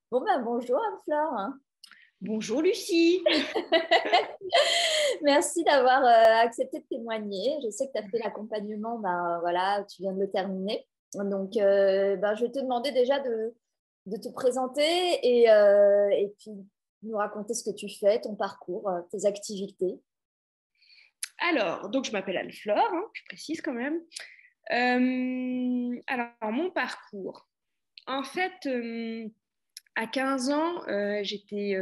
Bon, ben, bonjour Anne-Fleur. Bonjour Lucie. Merci d'avoir accepté de témoigner. Je sais que tu as fait l'accompagnement, ben, voilà, tu viens de le terminer. Donc, ben, je vais te demander déjà de te présenter et puis nous raconter ce que tu fais, ton parcours, tes activités. Alors, donc je m'appelle Anne-Fleur, je précise quand même. Alors, mon parcours. En fait, à 15 ans, j'étais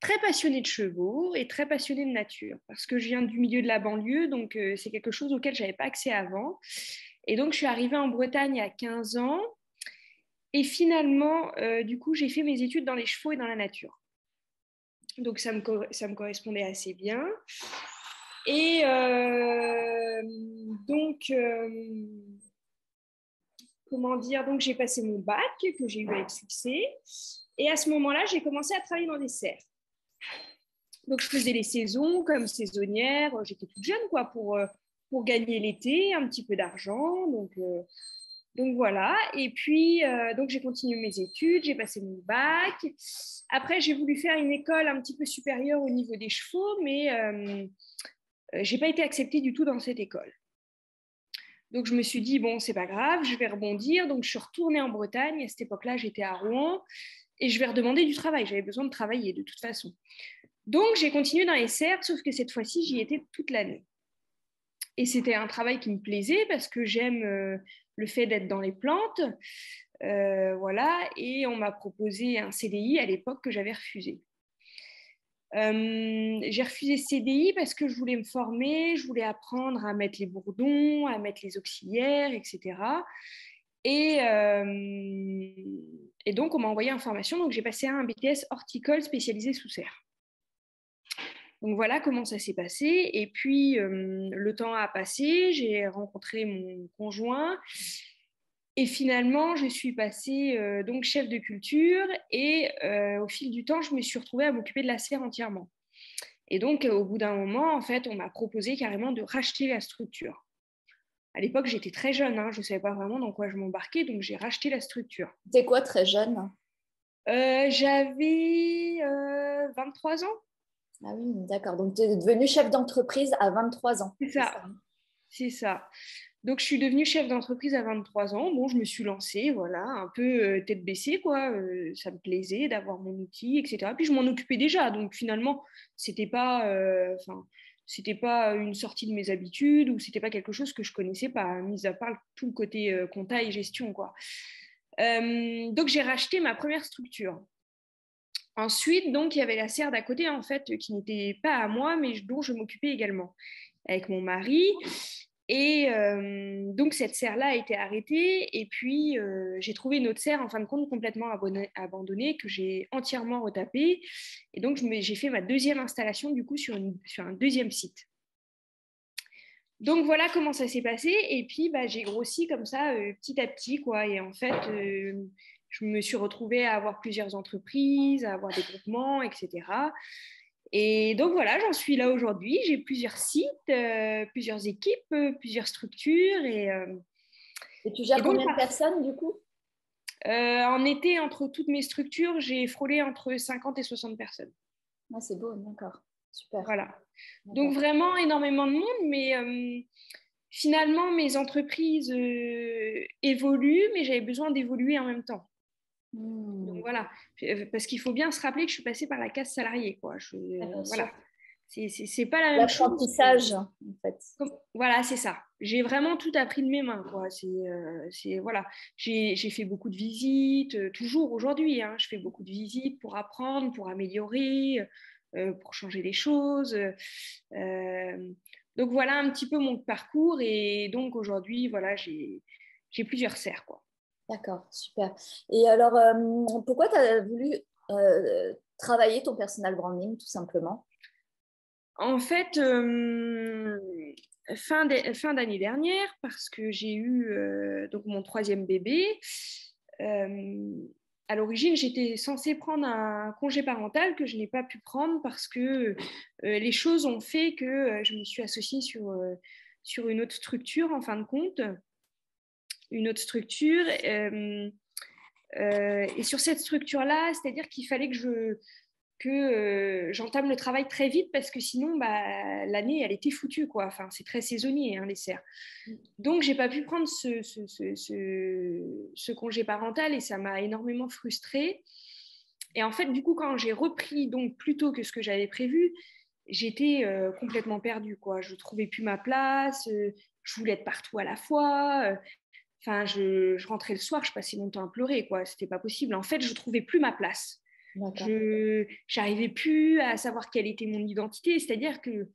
très passionnée de chevaux et très passionnée de nature parce que je viens du milieu de la banlieue, donc c'est quelque chose auquel je n'avais pas accès avant. Et donc, je suis arrivée en Bretagne à 15 ans et finalement, du coup, j'ai fait mes études dans les chevaux et dans la nature. Donc, ça me correspondait assez bien. Et donc, comment dire, donc j'ai passé mon bac que j'ai eu avec succès. Et à ce moment-là, j'ai commencé à travailler dans des serres. Donc, je faisais les saisons comme saisonnière. J'étais toute jeune, quoi, pour gagner l'été, un petit peu d'argent. Donc voilà. Et puis, donc j'ai continué mes études, j'ai passé mon bac. Après, j'ai voulu faire une école un petit peu supérieure au niveau des chevaux, mais j'ai pas été acceptée du tout dans cette école. Donc je me suis dit, bon, c'est pas grave, je vais rebondir. Donc je suis retournée en Bretagne. À cette époque-là, j'étais à Rouen et je vais redemander du travail. J'avais besoin de travailler de toute façon. Donc j'ai continué dans les serres, sauf que cette fois-ci, j'y étais toute l'année. Et c'était un travail qui me plaisait parce que j'aime le fait d'être dans les plantes. Voilà. Et on m'a proposé un CDI à l'époque que j'avais refusé. J'ai refusé CDI parce que je voulais me former, je voulais apprendre à mettre les bourdons, à mettre les auxiliaires, etc. Et, euh, et donc, on m'a envoyé en formation. Donc, j'ai passé un BTS horticole spécialisé sous serre. Donc, voilà comment ça s'est passé. Et puis, le temps a passé. J'ai rencontré mon conjoint. Et finalement, je suis passée donc chef de culture. Et au fil du temps, je me suis retrouvée à m'occuper de la serre entièrement. Et donc, au bout d'un moment, en fait, on m'a proposé carrément de racheter la structure. À l'époque, j'étais très jeune, je ne savais pas vraiment dans quoi je m'embarquais, donc j'ai racheté la structure. T'es quoi, très jeune? J'avais 23 ans, Ah oui, d'accord. Donc, tu es devenue chef d'entreprise à 23 ans, c'est c'est ça, ça, hein? c'est ça. Donc, je suis devenue chef d'entreprise à 23 ans. Bon, je me suis lancée, voilà, un peu tête baissée, quoi. Ça me plaisait d'avoir mon outil, etc. Puis, je m'en occupais déjà. Donc, finalement, c'était pas, c'était pas une sortie de mes habitudes ou c'était pas quelque chose que je connaissais pas, mis à part tout le côté compta et gestion, quoi. Donc, j'ai racheté ma première structure. Ensuite, donc, il y avait la serre d'à côté, en fait, qui n'était pas à moi, mais dont je m'occupais également avec mon mari. Et donc, cette serre-là a été arrêtée. Et puis, j'ai trouvé une autre serre, en fin de compte, complètement abandonnée, que j'ai entièrement retapée. Et donc, j'ai fait ma deuxième installation, du coup, sur un deuxième site. Donc, voilà comment ça s'est passé. Et puis, bah, j'ai grossi comme ça, petit à petit, quoi. Et en fait, je me suis retrouvée à avoir plusieurs entreprises, à avoir des groupements, etc. Et donc voilà, j'en suis là aujourd'hui. J'ai plusieurs sites, plusieurs équipes, plusieurs structures. Et tu Et gères donc, combien de personnes, du coup? en été, entre toutes mes structures, j'ai frôlé entre 50 et 60 personnes. Ah, c'est beau, d'accord. Super. Voilà. Donc D'accord. vraiment énormément de monde, mais finalement, mes entreprises évoluent, mais j'avais besoin d'évoluer en même temps. Donc Hmm. voilà, parce qu'il faut bien se rappeler que je suis passée par la case salariée, quoi. Ah, bien sûr. Voilà, c'est pas la même chose. L'apprentissage, en fait. Voilà, c'est ça. J'ai vraiment tout appris de mes mains, quoi. Voilà. J'ai fait beaucoup de visites, toujours aujourd'hui, je fais beaucoup de visites pour apprendre, pour améliorer, pour changer les choses. Donc voilà un petit peu mon parcours et donc aujourd'hui, voilà, j'ai plusieurs serres, quoi. D'accord, super. Et alors, pourquoi tu as voulu travailler ton personal branding, tout simplement? En fait, fin d'année dernière, parce que j'ai eu donc mon troisième bébé, euh, à l'origine, j'étais censée prendre un congé parental que je n'ai pas pu prendre parce que les choses ont fait que je me suis associée sur une autre structure, en fin de compte, une autre structure. Et sur cette structure-là, c'est-à-dire qu'il fallait que j'entame le travail très vite parce que sinon, l'année, elle était foutue, quoi. Enfin, c'est très saisonnier, hein, les serres. Donc, j'ai pas pu prendre ce congé parental et ça m'a énormément frustrée. Et en fait, du coup, quand j'ai repris donc plus tôt que ce que j'avais prévu, j'étais complètement perdue, quoi. Je trouvais plus ma place, je voulais être partout à la fois. Enfin, je rentrais le soir, je passais mon temps à pleurer, quoi. C'était pas possible. En fait, je trouvais plus ma place. Je n'arrivais plus à savoir quelle était mon identité. C'est-à-dire que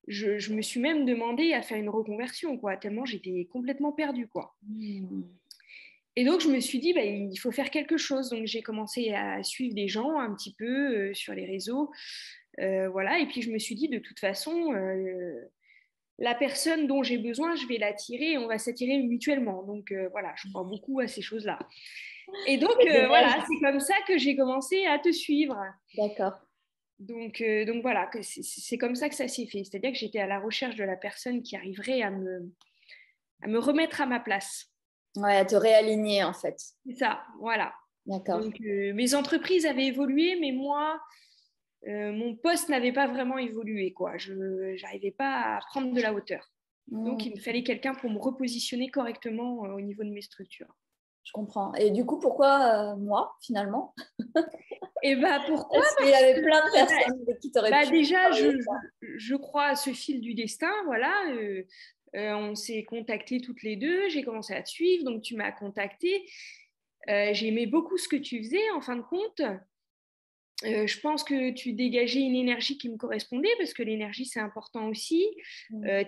je me suis même demandé à faire une reconversion, quoi, tellement j'étais complètement perdue, quoi. Et donc, je me suis dit, il faut faire quelque chose. Donc, j'ai commencé à suivre des gens un petit peu sur les réseaux. Voilà. Et puis, je me suis dit, de toute façon, la personne dont j'ai besoin, je vais l'attirer et on va s'attirer mutuellement. Donc, voilà, je crois beaucoup à ces choses-là. Et donc, voilà, c'est comme ça que j'ai commencé à te suivre. D'accord. Donc voilà, c'est comme ça que ça s'est fait. C'est-à-dire que j'étais à la recherche de la personne qui arriverait à me remettre à ma place. Ouais, à te réaligner, en fait. C'est ça, voilà. D'accord. Donc, mes entreprises avaient évolué, mais moi, mon poste n'avait pas vraiment évolué, quoi. Je n'arrivais pas à prendre de la hauteur. Donc, il me fallait quelqu'un pour me repositionner correctement au niveau de mes structures. Je comprends. Et du coup, pourquoi moi, finalement? Et pourquoi? Parce qu'il y avait plein de personnes avec qui tu aurais pu déjà, travailler, je crois à ce fil du destin, voilà. On s'est contactés toutes les deux, j'ai commencé à te suivre, donc tu m'as contactée. J'aimais beaucoup ce que tu faisais, en fin de compte. Je pense que tu dégageais une énergie qui me correspondait, parce que l'énergie, c'est important aussi.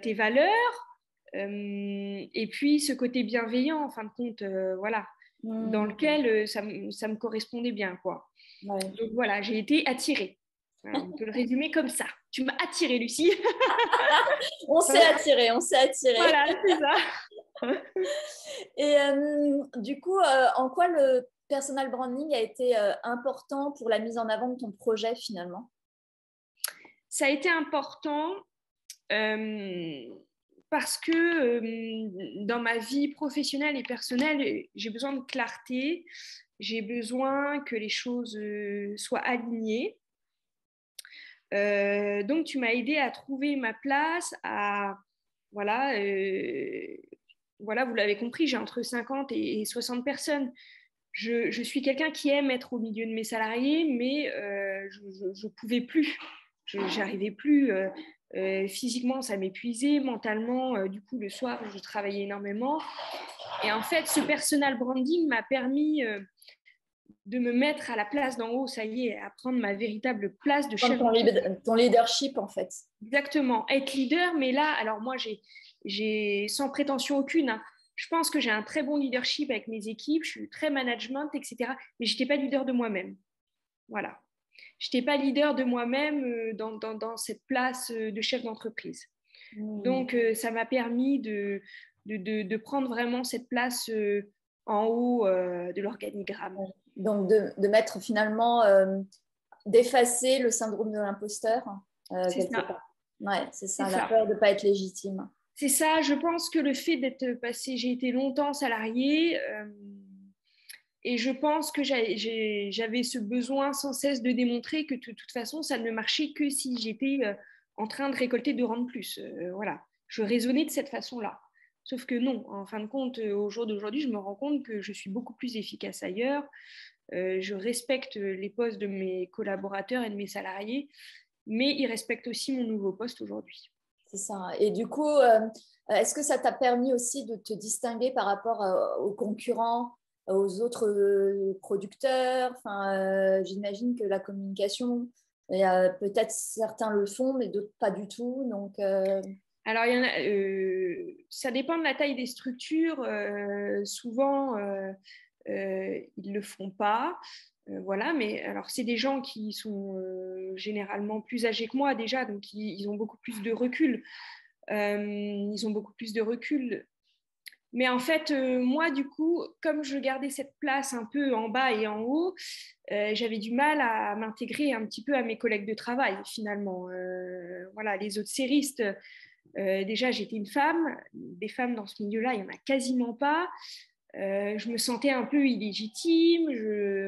Tes valeurs, et puis ce côté bienveillant, en fin de compte, voilà, dans lequel ça me correspondait bien, quoi. Ouais. Donc voilà, j'ai été attirée. Voilà, on peut le résumer comme ça. Tu m'as attirée, Lucie. On s'est attiré, on s'est attiré. Voilà, c'est ça. Et du coup, en quoi le personal branding a été important pour la mise en avant de ton projet finalement? Ça a été important parce que dans ma vie professionnelle et personnelle, j'ai besoin de clarté, j'ai besoin que les choses soient alignées. Donc, tu m'as aidé à trouver ma place, voilà, voilà, vous l'avez compris, j'ai entre 50 et 60 personnes. Je suis quelqu'un qui aime être au milieu de mes salariés, mais je ne pouvais plus. Je n'arrivais plus. Physiquement, ça m'épuisait. Mentalement, du coup, le soir, je travaillais énormément. Et en fait, ce personal branding m'a permis de me mettre à la place d'en haut, ça y est, à prendre ma véritable place de chef d'entreprise. Ton leadership, en fait. Exactement, être leader, mais là, alors moi, j'ai sans prétention aucune, hein, je pense que j'ai un très bon leadership avec mes équipes, je suis très management, etc. Mais je n'étais pas leader de moi-même. Voilà. Je n'étais pas leader de moi-même dans cette place de chef d'entreprise. Donc, ça m'a permis de prendre vraiment cette place en haut de l'organigramme. Donc, de mettre finalement, d'effacer le syndrome de l'imposteur. C'est ça. Ouais, c'est ça, la peur de ne pas être légitime. C'est ça, je pense que le fait d'être passé, j'ai été longtemps salariée et je pense que j'avais ce besoin sans cesse de démontrer que de toute façon, ça ne marchait que si j'étais en train de récolter 2 rangs de plus. Voilà, je raisonnais de cette façon-là. Sauf que non, en fin de compte, au jour d'aujourd'hui, je me rends compte que je suis beaucoup plus efficace ailleurs. Je respecte les postes de mes collaborateurs et de mes salariés, mais ils respectent aussi mon nouveau poste aujourd'hui. C'est ça. Et du coup, est-ce que ça t'a permis aussi de te distinguer par rapport aux concurrents, aux autres producteurs? Enfin, j'imagine que la communication, peut-être certains le font, mais d'autres pas du tout. Donc, alors, ça dépend de la taille des structures. Souvent, ils ne le font pas. Voilà, mais alors c'est des gens qui sont généralement plus âgés que moi déjà, donc ils ont beaucoup plus de recul. Ils ont beaucoup plus de recul. Mais en fait, moi, du coup, comme je gardais cette place un peu en bas et en haut, j'avais du mal à m'intégrer un petit peu à mes collègues de travail, finalement. Voilà, les autres séristes, déjà, j'étais une femme. Des femmes dans ce milieu-là, il n'y en a quasiment pas. Je me sentais un peu illégitime,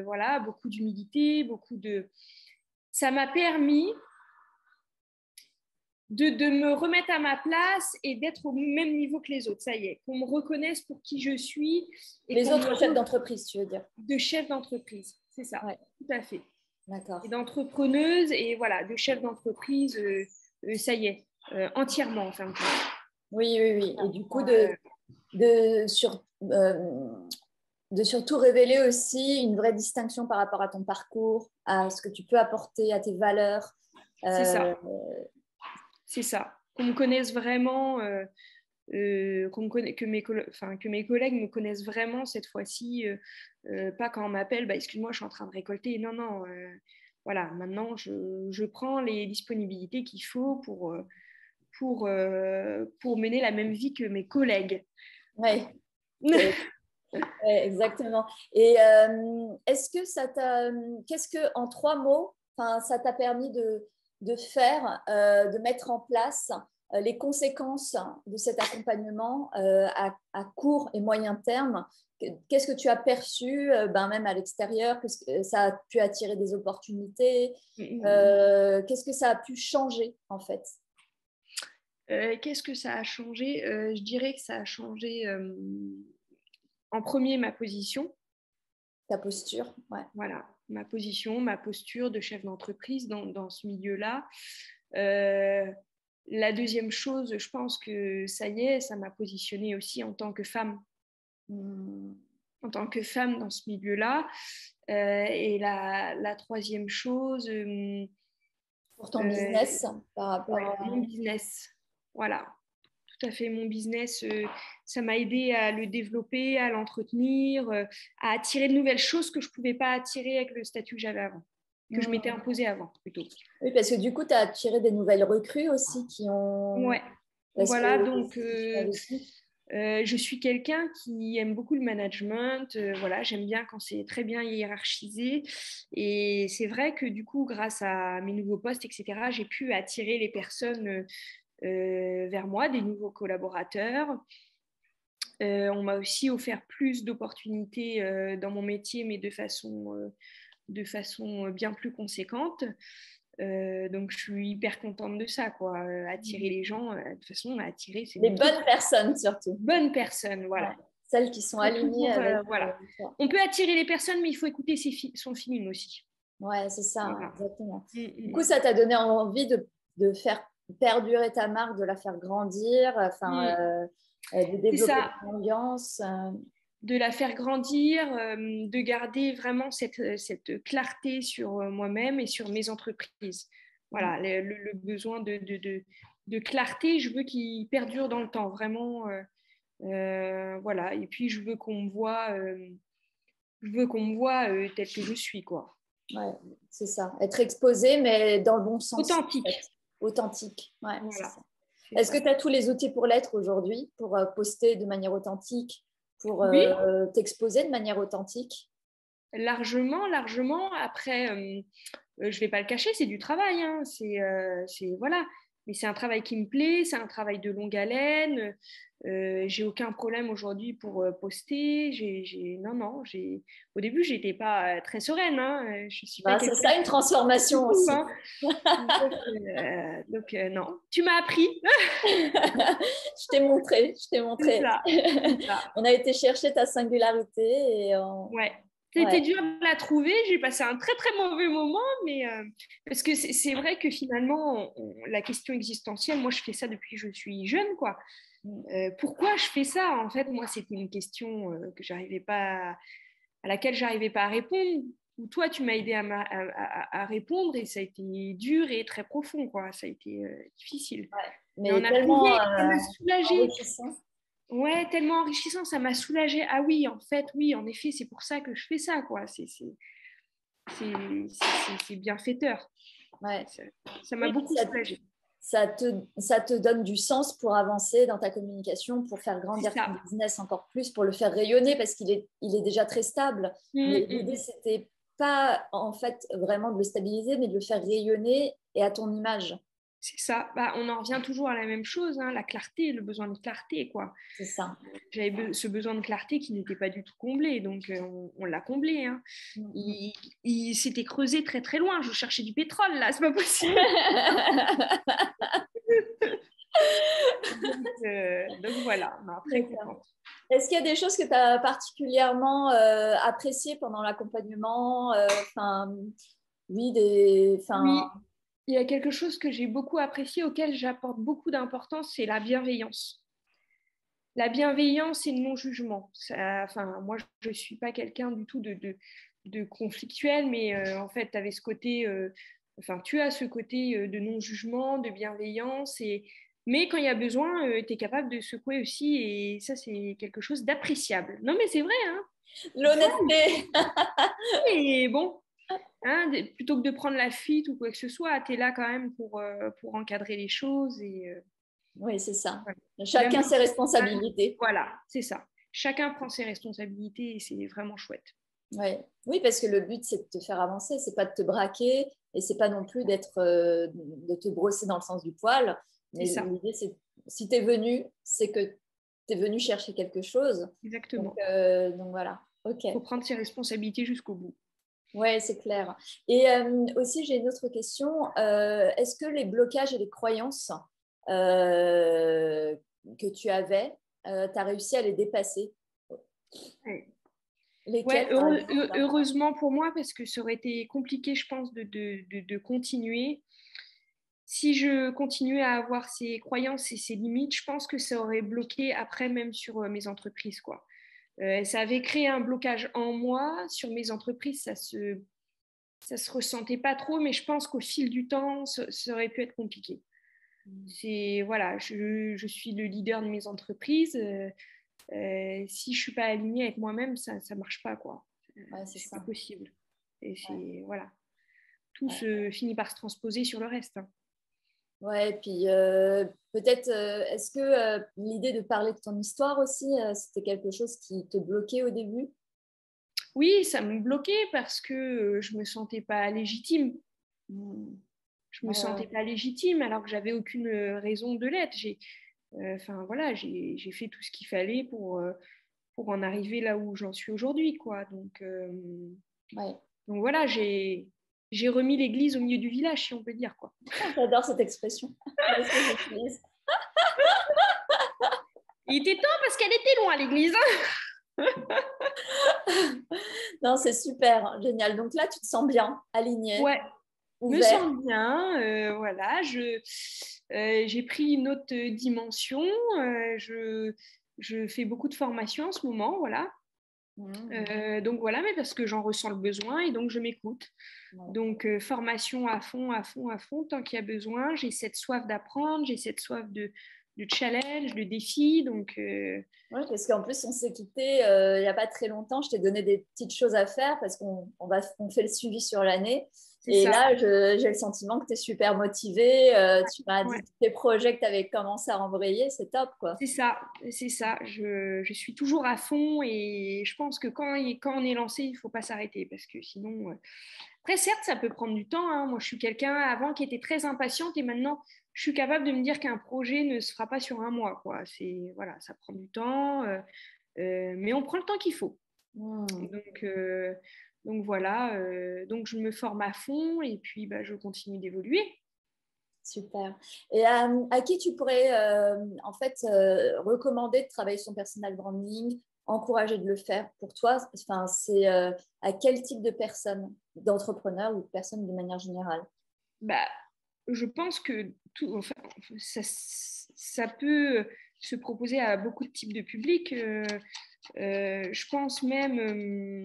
voilà, beaucoup d'humilité, Ça m'a permis de me remettre à ma place et d'être au même niveau que les autres. Ça y est, qu'on me reconnaisse pour qui je suis. Et les autres chefs d'entreprise, tu veux dire? De chef d'entreprise, c'est ça, ouais. Tout à fait. D'accord. Et d'entrepreneuse et voilà, de chef d'entreprise, ça y est, entièrement en fin de compte. Oui. Et du coup, de surtout révéler aussi une vraie distinction par rapport à ton parcours, à ce que tu peux apporter, à tes valeurs. C'est ça. C'est ça. Qu'on me connaisse vraiment, que mes collègues me connaissent vraiment cette fois-ci, pas quand on m'appelle, excuse-moi, je suis en train de récolter. Non, voilà, maintenant je prends les disponibilités qu'il faut pour mener la même vie que mes collègues. Oui, exactement. Et qu'est-ce que, en 3 mots, ça t'a permis de faire, de mettre en place les conséquences de cet accompagnement à court et moyen terme? Qu'est-ce que tu as perçu, même à l'extérieur? Qu'est-ce que ça a pu attirer des opportunités? Qu'est-ce que ça a pu changer, en fait? Qu'est-ce que ça a changé? Je dirais que ça a changé en premier ma position. Ta posture, ouais. Voilà, ma position, ma posture de chef d'entreprise dans ce milieu-là. La deuxième chose, je pense que ça y est, ça m'a positionnée aussi en tant que femme. En tant que femme dans ce milieu-là. Et la troisième chose... pour ton business, par rapport à... Mon business, voilà. Tout à fait, mon business, ça m'a aidé à le développer, à l'entretenir, à attirer de nouvelles choses que je ne pouvais pas attirer avec le statut que j'avais avant, que je m'étais imposé avant plutôt. Oui, parce que du coup, tu as attiré des nouvelles recrues aussi qui ont... Ouais, voilà, donc je suis quelqu'un qui aime beaucoup le management, voilà, j'aime bien quand c'est très bien hiérarchisé et c'est vrai que du coup, grâce à mes nouveaux postes, etc., j'ai pu attirer les personnes vers moi, des nouveaux collaborateurs. On m'a aussi offert plus d'opportunités dans mon métier, mais de façon bien plus conséquente. Donc, je suis hyper contente de ça, quoi. Attirer les gens, de toute façon, attirer, c'est les bonnes personnes, surtout. Bonnes personnes, voilà. Ouais. Celles qui sont alignées avec voilà. On peut attirer les personnes, mais il faut écouter son feeling aussi. Ouais, c'est ça, voilà. Exactement. Du coup, Mm. ça t'a donné envie de faire perdurer ta marque, de la faire grandir, de développer ton audience. De la faire grandir, de garder vraiment cette clarté sur moi-même et sur mes entreprises. Voilà, le besoin de clarté, je veux qu'il perdure dans le temps, vraiment. Voilà, et puis je veux qu'on me voit, tel que je suis, quoi. Ouais, c'est ça. Être exposé, mais dans le bon sens. Authentique. En fait. Authentique, ouais, voilà. c'est ça. Est-ce que tu as tous les outils pour l'être aujourd'hui, pour poster de manière authentique, pour t'exposer de manière authentique? Largement. Après, je ne vais pas le cacher, c'est du travail. Hein. Voilà. Mais c'est un travail qui me plaît, c'est un travail de longue haleine. J'ai aucun problème aujourd'hui pour poster. Au début, j'étais pas très sereine. Hein. Je suis pas c'est ça une transformation aussi. Hein. donc non, tu m'as appris. Je t'ai montré. C'est ça. On a été chercher ta singularité et ouais. C'était dur de la trouver, j'ai passé un très très mauvais moment, mais parce que c'est vrai que finalement, la question existentielle, moi je fais ça depuis que je suis jeune, quoi. Pourquoi je fais ça? En fait, moi c'était une question à laquelle j'arrivais pas à répondre. Ou toi, tu m'as aidé à répondre et ça a été dur et très profond, quoi. Ça a été difficile. Ouais, mais on a trouvé, ça m'a soulagée. Ouais, tellement enrichissant, ça m'a soulagée. Ah oui, en effet, c'est pour ça que je fais ça, quoi. C'est bienfaiteur. Ouais. Ça m'a beaucoup soulagée. Ça te donne du sens pour avancer dans ta communication, pour faire grandir ton business encore plus, pour le faire rayonner, parce qu'il est déjà très stable. Mais l'idée, c'était pas en fait vraiment de le stabiliser, mais de le faire rayonner et à ton image. C'est ça. Bah, on en revient toujours à la même chose, hein, la clarté, le besoin de clarté, quoi. C'est ça. Ce besoin de clarté qui n'était pas du tout comblé, donc on l'a comblé. Hein. Il s'était creusé très très loin. Je cherchais du pétrole là, c'est pas possible. Donc voilà, non, très contente. Est-ce qu'il y a des choses que tu as particulièrement appréciées pendant l'accompagnement oui, Oui, il y a quelque chose que j'ai beaucoup apprécié, auquel j'apporte beaucoup d'importance, c'est la bienveillance. La bienveillance et le non-jugement. Moi, je ne suis pas quelqu'un du tout de conflictuel, mais en fait, tu avais ce côté, tu as ce côté de non-jugement, de bienveillance, mais quand il y a besoin, tu es capable de secouer aussi, et ça, c'est quelque chose d'appréciable. Non, mais c'est vrai, hein. L'honnêteté. Et bon, hein, plutôt que de prendre la fuite ou quoi que ce soit, tu es là quand même pour encadrer les choses. Oui, c'est ça. Voilà. Chacun ses responsabilités. Voilà, c'est ça. Chacun prend ses responsabilités et c'est vraiment chouette. Ouais. Oui, parce que le but, c'est de te faire avancer, c'est pas de te braquer et c'est pas non plus de te brosser dans le sens du poil. Mais l'idée, c'est si tu es venu, c'est que tu es venu chercher quelque chose. Exactement. Donc voilà. Ok. Il faut prendre ses responsabilités jusqu'au bout. Oui, c'est clair. Et aussi, j'ai une autre question. Est-ce que les blocages et les croyances que tu avais, tu as réussi à les dépasser? Lesquelles, par exemple? Heureusement pour moi, parce que ça aurait été compliqué, je pense, de continuer. Si je continuais à avoir ces croyances et ces limites, je pense que ça aurait bloqué après, même sur mes entreprises, quoi. Ça avait créé un blocage en moi. Sur mes entreprises, ça se ressentait pas trop, mais je pense qu'au fil du temps, ça aurait pu être compliqué. Voilà, je suis le leader de mes entreprises. Si je suis pas alignée avec moi-même, ça marche pas, quoi. Ouais, C'est pas possible. Et voilà, tout se finit par se transposer sur le reste. Hein. Ouais, et puis peut-être, est-ce que l'idée de parler de ton histoire aussi, c'était quelque chose qui te bloquait au début? Oui, ça me bloquait parce que je me sentais pas légitime. Je me sentais pas légitime alors que j'avais aucune raison de l'être. Voilà, j'ai fait tout ce qu'il fallait pour en arriver là où j'en suis aujourd'hui, quoi. Donc voilà, j'ai remis l'église au milieu du village, si on peut dire, quoi. J'adore cette expression. Il était temps parce qu'elle était loin, l'église. Non, c'est super, génial. Donc là, tu te sens bien, aligné, ouais, ouvert. me sens bien. Voilà, j'ai pris une autre dimension. Je fais beaucoup de formations en ce moment, voilà. Donc voilà, mais parce que j'en ressens le besoin et donc je m'écoute. Donc formation à fond, à fond, à fond, tant qu'il y a besoin. J'ai cette soif d'apprendre, j'ai cette soif de challenge, de défi. Donc Oui, parce qu'en plus, on s'est quitté il n'y a pas très longtemps. Je t'ai donné des petites choses à faire parce on fait le suivi sur l'année. Et ça. là, j'ai le sentiment que tu es super motivé. Tu m'as dit tous tes projets que tu avais commencé à embrayer. C'est top, quoi. C'est ça, c'est ça. Je suis toujours à fond et je pense que quand on est lancé, il ne faut pas s'arrêter parce que sinon... Après, certes, ça peut prendre du temps. Hein. Moi, je suis quelqu'un avant qui était très impatiente et maintenant, je suis capable de me dire qu'un projet ne se fera pas sur un mois, quoi. Voilà, ça prend du temps, mais on prend le temps qu'il faut. Donc voilà, donc je me forme à fond et puis je continue d'évoluer. Super. Et à qui tu pourrais en fait recommander de travailler son personal branding, encourager de le faire pour toi? Enfin, c'est à quel type de personne, d'entrepreneur ou de personne de manière générale? Je pense que ça peut se proposer à beaucoup de types de publics. Je pense même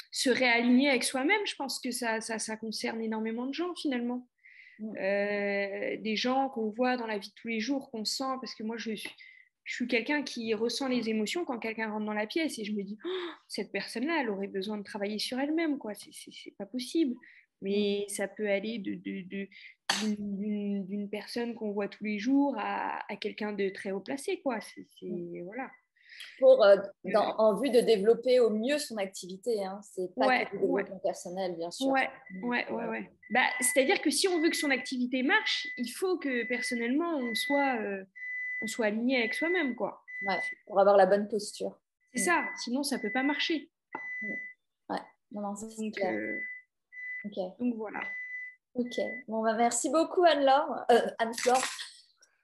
se réaligner avec soi-même. Je pense que ça concerne énormément de gens finalement. Des gens qu'on voit dans la vie de tous les jours, qu'on sent, parce que moi je suis quelqu'un qui ressent les émotions quand quelqu'un rentre dans la pièce et je me dis, oh, cette personne-là, elle aurait besoin de travailler sur elle-même, quoi. C'est pas possible. Mais ça peut aller d'une personne qu'on voit tous les jours à quelqu'un de très haut placé, quoi. Voilà. En vue de développer au mieux son activité. Hein. C'est pas Ouais, que du développement personnel, bien sûr. Ouais. Bah, c'est-à-dire que si on veut que son activité marche, il faut que personnellement, on soit aligné avec soi-même, quoi. Ouais, pour avoir la bonne posture. C'est ça, sinon ça peut pas marcher. Ouais, non, c'est Donc, clair. Ok. donc voilà. Ok. Bon, bah, merci beaucoup, Anne-Laure. Anne-Flore.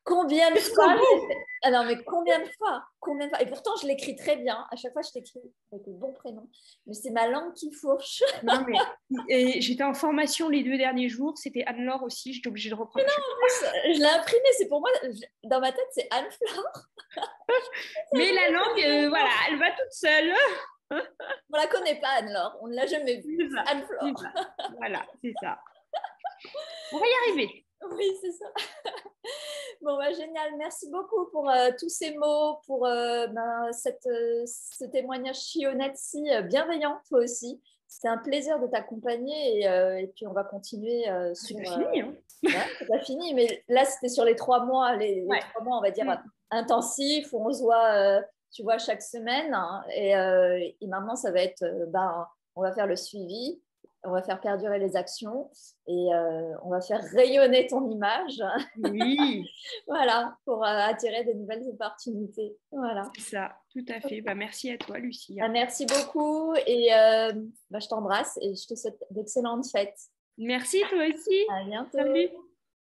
Combien de C'est trop fois beau. Ah non, mais combien de fois? Combien de fois? Et pourtant, je l'écris très bien. À chaque fois, je t'écris avec le bon prénom. Mais c'est ma langue qui fourche. Non, mais j'étais en formation les 2 derniers jours. C'était Anne-Laure aussi. J'étais obligée de reprendre à chaque fois. Je l'ai imprimé. C'est pour moi. Dans ma tête, c'est Anne-Flore. Mais la langue, voilà, elle va toute seule. On la connaît pas, Anne-Laure. On ne l'a jamais vue. C'est ça. Anne-Flore. C'est ça. Voilà, c'est ça. On va y arriver. Oui, c'est ça. Bon, bah, génial. Merci beaucoup pour tous ces mots, pour ce témoignage si honnête, si bienveillant, toi aussi. C'était un plaisir de t'accompagner et puis on va continuer C'est sur. pas fini, hein. Ouais, c'est pas fini, mais là, c'était sur les 3 mois, les Ouais. 3 mois, on va dire, intensifs, où on se voit, tu vois, chaque semaine. Hein, et maintenant, ça va être, on va faire le suivi, on va faire perdurer les actions et on va faire rayonner ton image. Oui. Voilà, pour attirer de nouvelles opportunités. Voilà. C'est ça, tout à fait. Bah, merci à toi, Lucie. Merci beaucoup et je t'embrasse et je te souhaite d'excellentes fêtes. Merci, toi aussi. À bientôt. Salut.